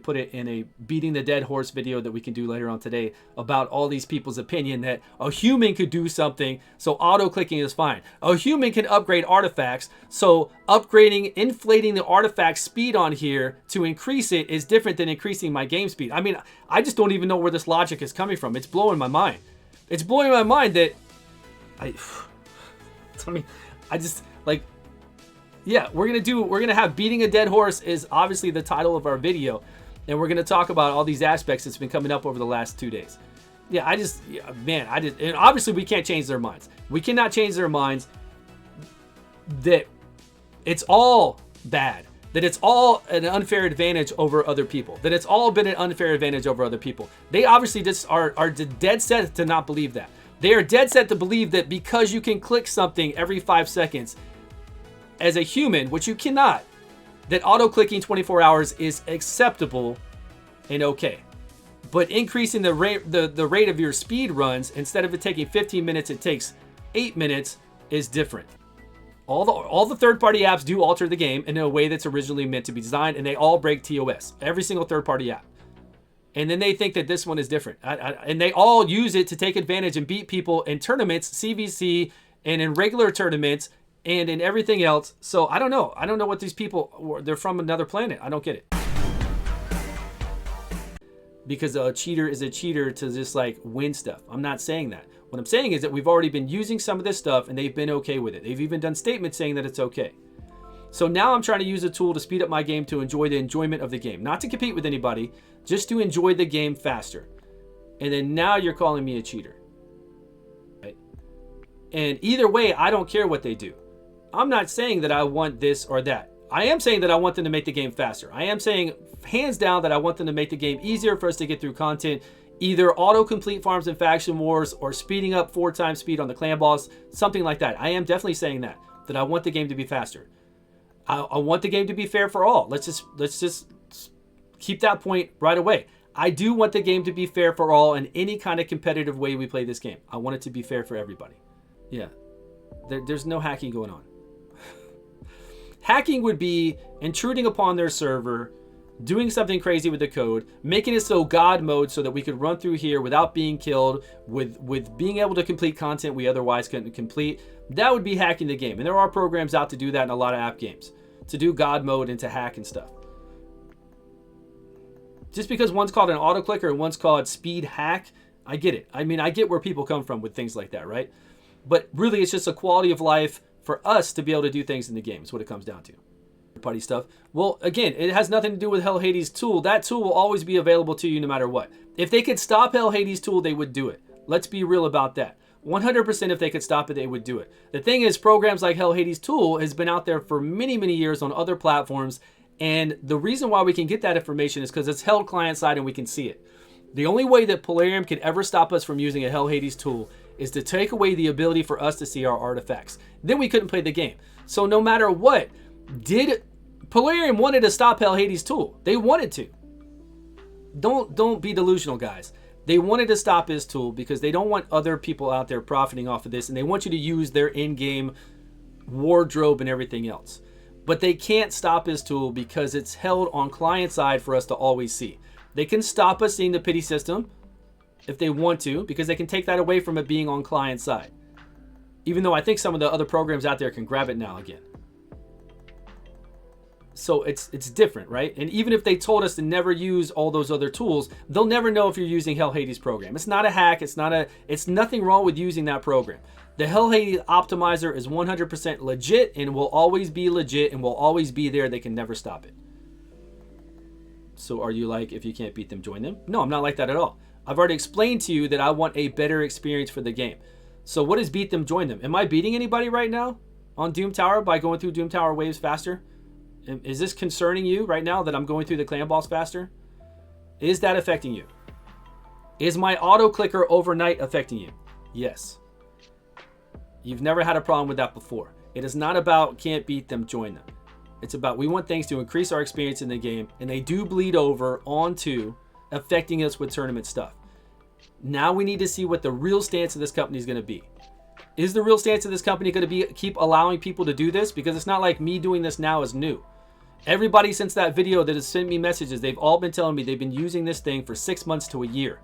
put it in a beating the dead horse video that we can do later on today about all these people's opinion that a human could do something, so auto clicking is fine. A human can upgrade artifacts, so inflating the artifact speed on here to increase it is different than increasing my game speed. I mean, I just don't even know where this logic is coming from. It's blowing my mind. It's blowing my mind that yeah, we're gonna have beating a dead horse is obviously the title of our video, and we're gonna talk about all these aspects that's been coming up over the last 2 days. Yeah, and obviously we can't change their minds. We cannot change their minds that it's all bad, that it's all an unfair advantage over other people, that it's all been an unfair advantage over other people. They obviously just are dead set to not believe that. They are dead set to believe that because you can click something every 5 seconds as a human, which you cannot, that auto-clicking 24 hours is acceptable and okay. But increasing the rate of your speed runs, instead of it taking 15 minutes, it takes 8 minutes, is different. All the third-party apps do alter the game in a way that's originally meant to be designed, and they all break TOS. Every single third-party app. And then they think that this one is different. And they all use it to take advantage and beat people in tournaments, CVC, and in regular tournaments, and in everything else. So I don't know. I don't know what these people, they're from another planet. I don't get it. Because a cheater is a cheater to just like win stuff. I'm not saying that. What I'm saying is that we've already been using some of this stuff and they've been okay with it. They've even done statements saying that it's okay. So now I'm trying to use a tool to speed up my game to enjoy the enjoyment of the game. Not to compete with anybody, just to enjoy the game faster. And then now you're calling me a cheater. Right? And either way, I don't care what they do. I'm not saying that I want this or that. I am saying that I want them to make the game faster. I am saying hands down that I want them to make the game easier for us to get through content. Either auto-complete farms and faction wars or speeding up 4 times speed on the clan boss. Something like that. I am definitely saying that I want the game to be faster. I want the game to be fair for all. Let's just keep that point right away. I do want the game to be fair for all in any kind of competitive way we play this game. I want it to be fair for everybody. Yeah. There's no hacking going on. Hacking would be intruding upon their server, doing something crazy with the code, making it so God mode so that we could run through here without being killed, with being able to complete content we otherwise couldn't complete. That would be hacking the game. And there are programs out to do that in a lot of app games, to do God mode and to hack and stuff. Just because one's called an auto clicker and one's called speed hack, I get it. I mean, I get where people come from with things like that, right? But really, it's just a quality of life for us to be able to do things in the game. Is what it comes down to. Party stuff. Well, again, it has nothing to do with Hell Hades tool. That tool will always be available to you no matter what. If they could stop Hell Hades tool, they would do it. Let's be real about that. 100% if they could stop it, they would do it. The thing is, programs like Hell Hades tool has been out there for many, many years on other platforms. And the reason why we can get that information is because it's held client side and we can see it. The only way that Polarium could ever stop us from using a Hell Hades tool is to take away the ability for us to see our artifacts. Then we couldn't play the game. So no matter what, Polarium wanted to stop Hell Hades tool. They wanted to. Don't be delusional, guys. They wanted to stop his tool because they don't want other people out there profiting off of this, and they want you to use their in-game wardrobe and everything else. But they can't stop his tool because it's held on client side for us to always see. They can stop us seeing the pity system if they want to, because they can take that away from it being on client side. Even though I think some of the other programs out there can grab it now again. So it's different, right? And even if they told us to never use all those other tools, they'll never know if you're using Hell Hades program. It's not a hack. It's nothing wrong with using that program. The Hell Hades optimizer is 100% legit and will always be legit and will always be there. They can never stop it. So are you like, if you can't beat them, join them? No, I'm not like that at all. I've already explained to you that I want a better experience for the game. So what is beat them, join them? Am I beating anybody right now on Doom Tower by going through Doom Tower waves faster? Is this concerning you right now that I'm going through the clan boss faster? Is that affecting you? Is my auto clicker overnight affecting you? Yes. You've never had a problem with that before. It is not about can't beat them, join them. It's about we want things to increase our experience in the game, and they do bleed over onto affecting us with tournament stuff. Now we need to see what the real stance of this company is going to be. Is the real stance of this company going to be keep allowing people to do this? Because it's not like me doing this now is new. Everybody since that video that has sent me messages, they've all been telling me they've been using this thing for 6 months to a year.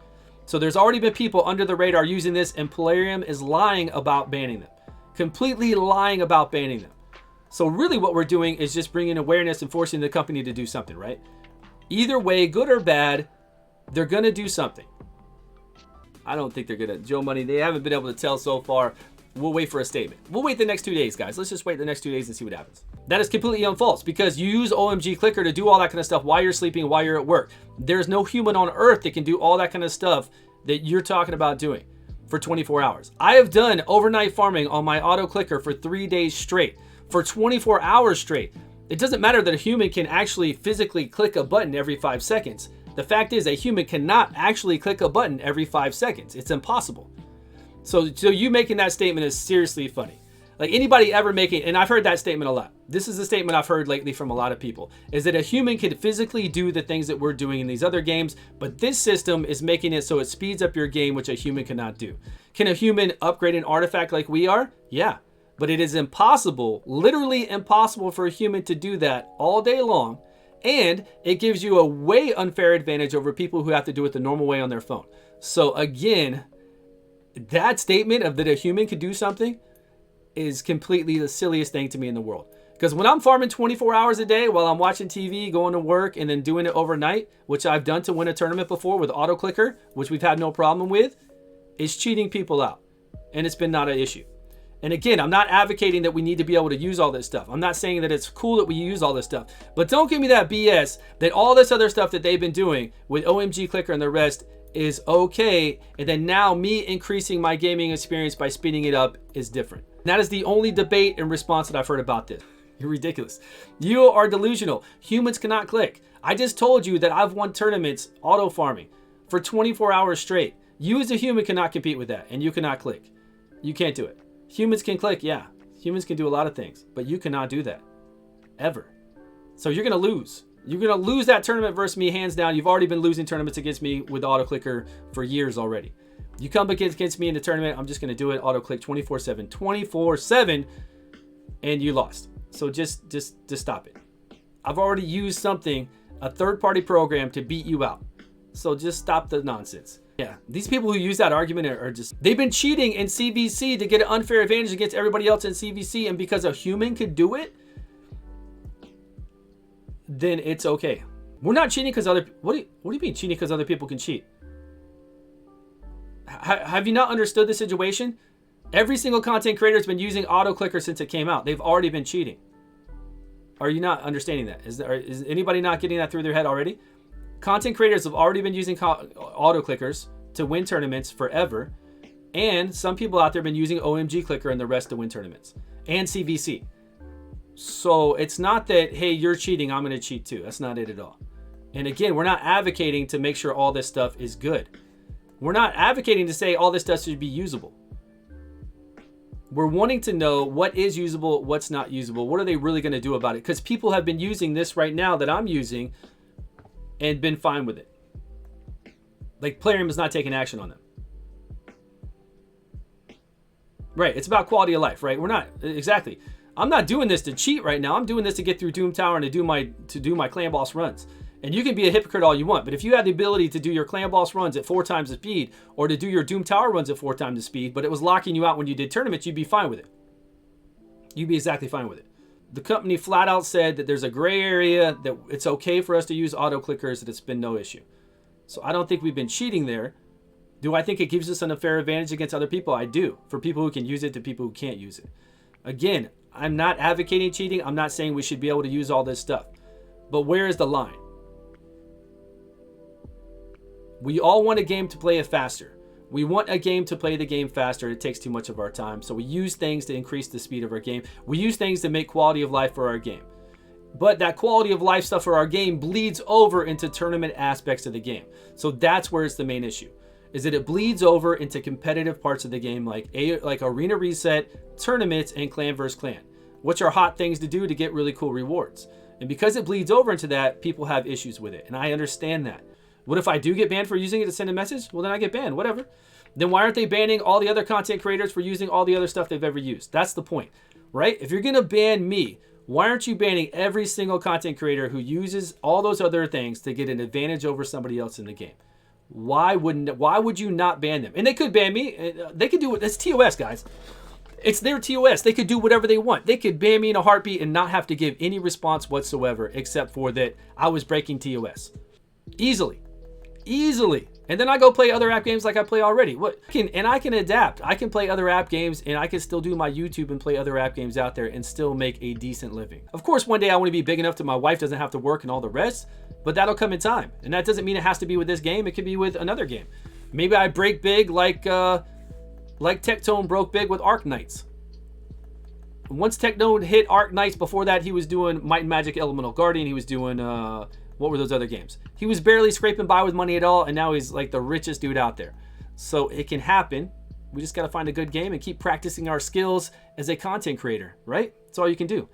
So there's already been people under the radar using this, and Plarium is lying about banning them. Completely lying about banning them. So really what we're doing is just bringing awareness and forcing the company to do something, right? Either way, good or bad, they're going to do something. I don't think they're going to. Joe Money, they haven't been able to tell so far. We'll wait for a statement. We'll wait the next 2 days, guys. Let's just wait the next 2 days and see what happens. That is completely unfalse because you use OMG Clicker to do all that kind of stuff while you're sleeping, while you're at work. There's no human on earth that can do all that kind of stuff that you're talking about doing for 24 hours. I have done overnight farming on my auto clicker for 3 days straight, for 24 hours straight. It doesn't matter that a human can actually physically click a button every 5 seconds. The fact is a human cannot actually click a button every 5 seconds. It's impossible. So you making that statement is seriously funny. Like anybody ever making, and I've heard that statement a lot. This is a statement I've heard lately from a lot of people, is that a human can physically do the things that we're doing in these other games, but this system is making it so it speeds up your game, which a human cannot do. Can a human upgrade an artifact like we are? Yeah, but it is impossible, literally impossible for a human to do that all day long. And it gives you a way unfair advantage over people who have to do it the normal way on their phone. So again, that statement of that a human could do something is completely the silliest thing to me in the world. Because when I'm farming 24 hours a day while I'm watching TV, going to work, and then doing it overnight, which I've done to win a tournament before with auto clicker, which we've had no problem with, is cheating people out. And it's been not an issue. And again, I'm not advocating that we need to be able to use all this stuff. I'm not saying that it's cool that we use all this stuff. But don't give me that BS that all this other stuff that they've been doing with OMG Clicker and the rest is okay. And then now me increasing my gaming experience by speeding it up is different. And that is the only debate and response that I've heard about this. You're ridiculous. You are delusional. Humans cannot click. I just told you that I've won tournaments auto farming for 24 hours straight. You as a human cannot compete with that, and you cannot click. You can't do it. Humans can click, yeah. Humans can do a lot of things, but you cannot do that. Ever. So you're going to lose. You're going to lose that tournament versus me hands down. You've already been losing tournaments against me with auto clicker for years already. You come against me in the tournament, I'm just going to do it auto click 24/7. 24/7, and you lost. So just stop it. I've already used something, a third-party program, to beat you out. So just stop the nonsense. Yeah, these people who use that argument are just, they've been cheating in CVC to get an unfair advantage against everybody else in CVC, and because a human could do it, then it's okay. We're not cheating because what do you mean cheating because other people can cheat? Have you not understood the situation? Every single content creator has been using auto clicker since it came out. They've already been cheating. Are you not understanding that? Is anybody not getting that through their head already? Content creators have already been using auto clickers to win tournaments forever. And some people out there have been using OMG Clicker and the rest to win tournaments. And CVC. So it's not that, hey, you're cheating, I'm going to cheat too. That's not it at all. And again, we're not advocating to make sure all this stuff is good. We're not advocating to say all this stuff should be usable. We're wanting to know what is usable, what's not usable. What are they really going to do about it? Because people have been using this right now that I'm using and been fine with it. Like Plarium is not taking action on them. Right, it's about quality of life, right? We're not, exactly. I'm not doing this to cheat right now. I'm doing this to get through Doom Tower and to do my clan boss runs. And you can be a hypocrite all you want, but if you had the ability to do your clan boss runs at 4 times the speed, or to do your Doom Tower runs at 4 times the speed, but it was locking you out when you did tournaments, you'd be fine with it. You'd be exactly fine with it. The company flat out said that there's a gray area, that it's okay for us to use auto clickers, that it's been no issue. So I don't think we've been cheating there. Do I think it gives us an unfair advantage against other people? I do. For people who can use it to people who can't use it. Again, I'm not advocating cheating. I'm not saying we should be able to use all this stuff. But where is the line? We all want a game to play it faster. We want a game to play the game faster. It takes too much of our time. So we use things to increase the speed of our game. We use things to make quality of life for our game. But that quality of life stuff for our game bleeds over into tournament aspects of the game. So that's where it's the main issue. Is that it bleeds over into competitive parts of the game like Arena Reset, tournaments, and clan versus clan, which are hot things to do to get really cool rewards. And because it bleeds over into that, people have issues with it. And I understand that. What if I do get banned for using it to send a message? Well, then I get banned, whatever. Then why aren't they banning all the other content creators for using all the other stuff they've ever used? That's the point, right? If you're going to ban me Why aren't you banning every single content creator who uses all those other things to get an advantage over somebody else in the game? Why would you not ban them? And they could ban me. They could do it. It's TOS, guys. It's their TOS. They could do whatever they want. They could ban me in a heartbeat and not have to give any response whatsoever, except for that I was breaking TOS. Easily. And then I go play other app games like I play already. And I can adapt. I can play other app games, and I can still do my YouTube and play other app games out there and still make a decent living. Of course, one day I want to be big enough that my wife doesn't have to work and all the rest, but that'll come in time. And that doesn't mean it has to be with this game. It could be with another game. Maybe I break big like Tectone broke big with Arc Knights. Once Tectone hit Arc Knights, before that he was doing Might and Magic Elemental Guardian. He was doing what were those other games? He was barely scraping by with money at all, and now he's like the richest dude out there. So it can happen. We just got to find a good game and keep practicing our skills as a content creator, right? That's all you can do.